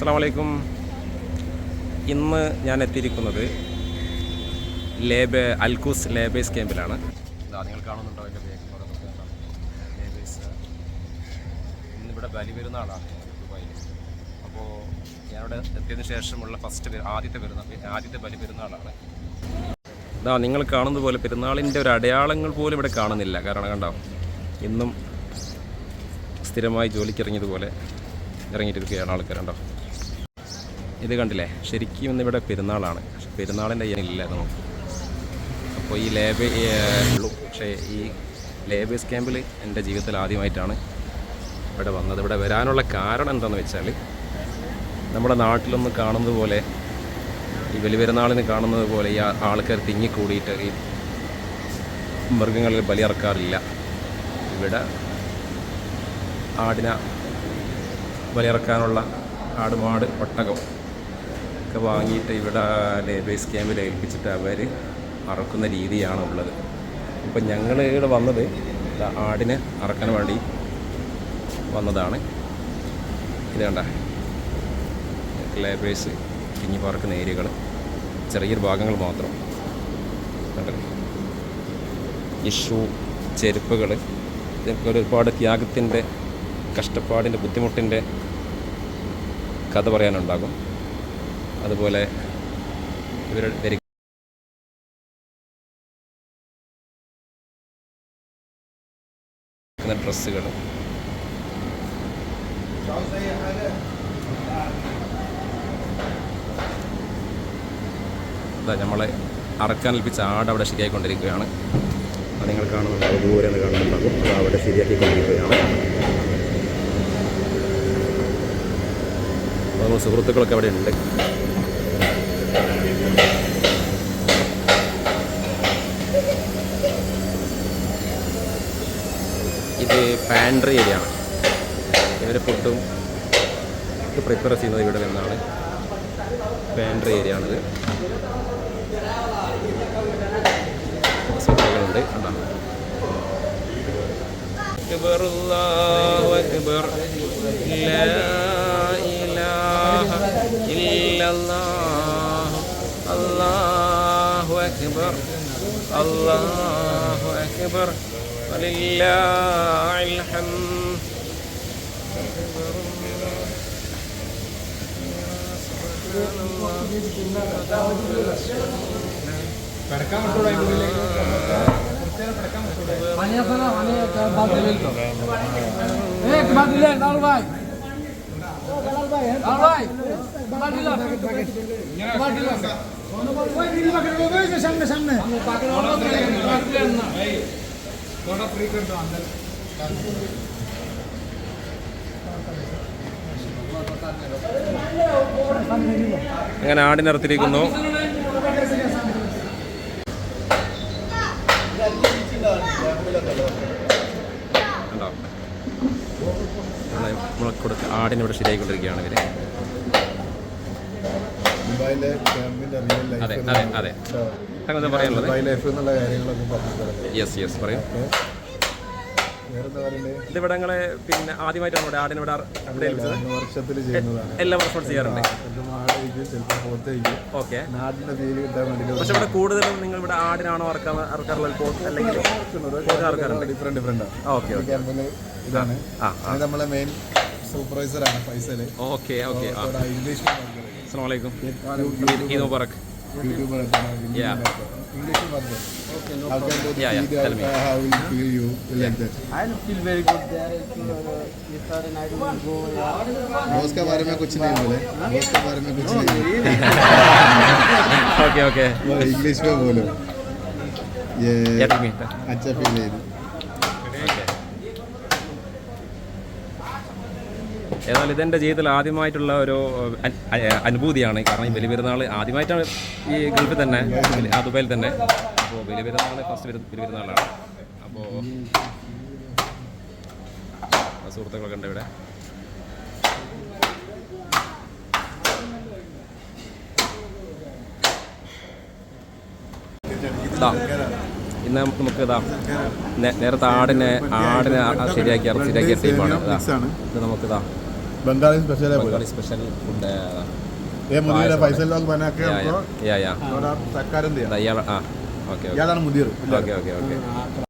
അസ്സലാമു അലൈക്കും. ഇന്ന് ഞാൻ എത്തിയിരിക്കുന്നത് അൽക്കൂസ് ലേബേഴ്സ് ക്യാമ്പിലാണ്. നിങ്ങൾ കാണുന്നുണ്ടോ എൻ്റെ ലേബേഴ്സ്. ഇന്നിവിടെ ബലി പെരുന്നാളാണ് ദുബായിൽ. അപ്പോൾ ഞാനിവിടെ എത്തിയതിന് ശേഷമുള്ള ആദ്യത്തെ ബലി പെരുന്നാളാണ്. നിങ്ങൾ കാണുന്നത് പോലെ പെരുന്നാളിൻ്റെ ഒരു അടയാളങ്ങൾ പോലും ഇവിടെ കാണുന്നില്ല. കാരണം കണ്ടോ, ഇന്നും സ്ഥിരമായി ജോലിക്കിറങ്ങിയതുപോലെ ഇറങ്ങിയിട്ടിരിക്കുകയാണ് ആൾക്കാരുണ്ടോ. ഇത് കണ്ടില്ലേ, ശരിക്കും ഇന്നിവിടെ പെരുന്നാളാണ്. പക്ഷെ പെരുന്നാളിൻ്റെ ഇല്ല നമുക്ക്. അപ്പോൾ ഈ ഉള്ളൂ. പക്ഷേ ഈ ലേബേഴ്സ് ക്യാമ്പിൽ എൻ്റെ ജീവിതത്തിൽ ആദ്യമായിട്ടാണ് ഇവിടെ വന്നത്. ഇവിടെ വരാനുള്ള കാരണം എന്താണെന്ന് വെച്ചാൽ, നമ്മുടെ നാട്ടിലൊന്നും കാണുന്നത് പോലെ, ഈ ബലി പെരുന്നാളിന് കാണുന്നത് പോലെ ഈ ആൾക്കാർ തിങ്ങിക്കൂടിയിട്ട് ഈ മൃഗങ്ങളിൽ ബലിയിറക്കാറില്ല. ഇവിടെ ആടിനെ ബലിയിറക്കാനുള്ള ആടുമാട് ഒട്ടകം ഒക്കെ വാങ്ങിയിട്ട് ഇവിടെ ലേബേഴ്സ് ക്യാമ്പിൽ ഏൽപ്പിച്ചിട്ട് അവർ അറക്കുന്ന രീതിയാണ് ഉള്ളത്. ഇപ്പം ഞങ്ങൾ ഇവിടെ വന്നത് ആടിനെ അറക്കാൻ വേണ്ടി വന്നതാണ്. ഇത് കണ്ട ലേബേഴ്സ് തിങ്ങി പാർക്കുന്ന ഏരിയകൾ, ചെറിയൊരു ഭാഗങ്ങൾ മാത്രം കണ്ടത്. ചെരുപ്പുകൾ, ഇതൊക്കെ ഒരുപാട് ത്യാഗത്തിൻ്റെ, കഷ്ടപ്പാടിൻ്റെ, ബുദ്ധിമുട്ടിൻ്റെ കഥ പറയാനുണ്ടാകും. അതുപോലെ ഇവരുടെ ധരിക്കുന്ന ഡ്രസ്സുകൾ, നമ്മളെ അറക്കാൻ ഏൽപ്പിച്ച ആട് അവിടെ ശരിയായിക്കൊണ്ടിരിക്കുകയാണ്. അത് നിങ്ങൾ കാണുന്നുണ്ടാവും, ദൂരെ നിന്ന് കാണുന്നുണ്ടാകും. അത് അവിടെ ശരിയാക്കിക്കൊണ്ടിരിക്കുകയാണ്. നമ്മൾ സുഹൃത്തുക്കളൊക്കെ അവിടെ ഉണ്ട്. ഇത് പാൻട്രി ഏരിയ ആണ്. ഇവരെ ഫുഡും പ്രിപ്പയർ ചെയ്യുന്നത് ഇവിടെ നിന്നാണ്. പാൻട്രി ഏരിയ ആണിത്. സുഹൃത്തുക്കളുണ്ട്. കണ്ടോ, അക്ബർ അല്ലാഹു അക്ബർ ലാ ഇലാഹ ഇല്ലല്ലാഹ് അല്ലാഹു അക്ബർ അല്ലാഹു അക്ബർ വലില്ലാഹിൽ ഹംദ്. അങ്ങനെ ആടിനിറത്തിരിക്കുന്നു. കൊടുത്ത് ആടിനിവിടെ ശരിയായിക്കൊണ്ടിരിക്കുകയാണ് ഇവര്. അതെ അതെ അതെ, അങ്ങനെ പറയാനുള്ളത്. യെസ് യെസ്, പറയൂ. ഇതിവിടെ നിങ്ങളെ പിന്നെ ആദ്യമായിട്ടാണ് ഇവിടെ ആടിനിവിടെ എല്ലാ വർഷവും ചെയ്യാറുണ്ട്. ഓക്കെ, പക്ഷെ ഇവിടെ കൂടുതലും നിങ്ങൾ ഇവിടെ ആടിനാണോ അറക്കാറുള്ളത്, അല്ലെങ്കിൽ ഡിഫറെന്റ്? ഓക്കെ ഓക്കെ, ഇതാണ് നമ്മളെ മെയിൻ സൂപ്പർവൈസറാണ് ഫൈസൽ. ഓക്കെ ഓക്കെ, അസ്സലാമു അലൈക്കും. Eid Mubarak. YouTuber. Yeah. English Burger. Okay, no problem. Yeah. Tell me. How will you feel you like that? I feel very good there. If I don't go. Boss के बारे में कुछ नहीं बोले. बॉस के बारे में कुछ नहीं. Okay okay. वो इंग्लिश में बोलो. ये अच्छा फील है. എന്നാൽ ഇതെൻ്റെ ജീവിതത്തിൽ ആദ്യമായിട്ടുള്ള ഒരു അനുഭൂതിയാണ്. കാരണം ഈ ബലി പെരുന്നാൾ ആദ്യമായിട്ടാണ് ഈ ഗൾഫിൽ തന്നെ, ദുബായിൽ തന്നെ. അപ്പോൾ ബലി പെരുന്നാൾ ഫസ്റ്റ് ബലി പെരുന്നാളാണ്. അപ്പോൾ സുഹൃത്തുക്കളൊക്കെ ഉണ്ട് ഇവിടെ. ഇന്ന് നമുക്ക് നേരത്തെ ആടിനെ ശരിയാക്കിയ ടീമാണ്. ഇത് നമുക്കിതാ बंगाली स्पेशल है पूरा बंगाली स्पेशल फूड है ये मुदीर है पायസം फैसल लोग बना के या हमको या थोड़ा सत्कारम दिया ഇയാൾ ആ ഓക്കെ ഇയാളാണ് മുദീർ ഓക്കെ ഓക്കെ ഓക്കെ हाँ,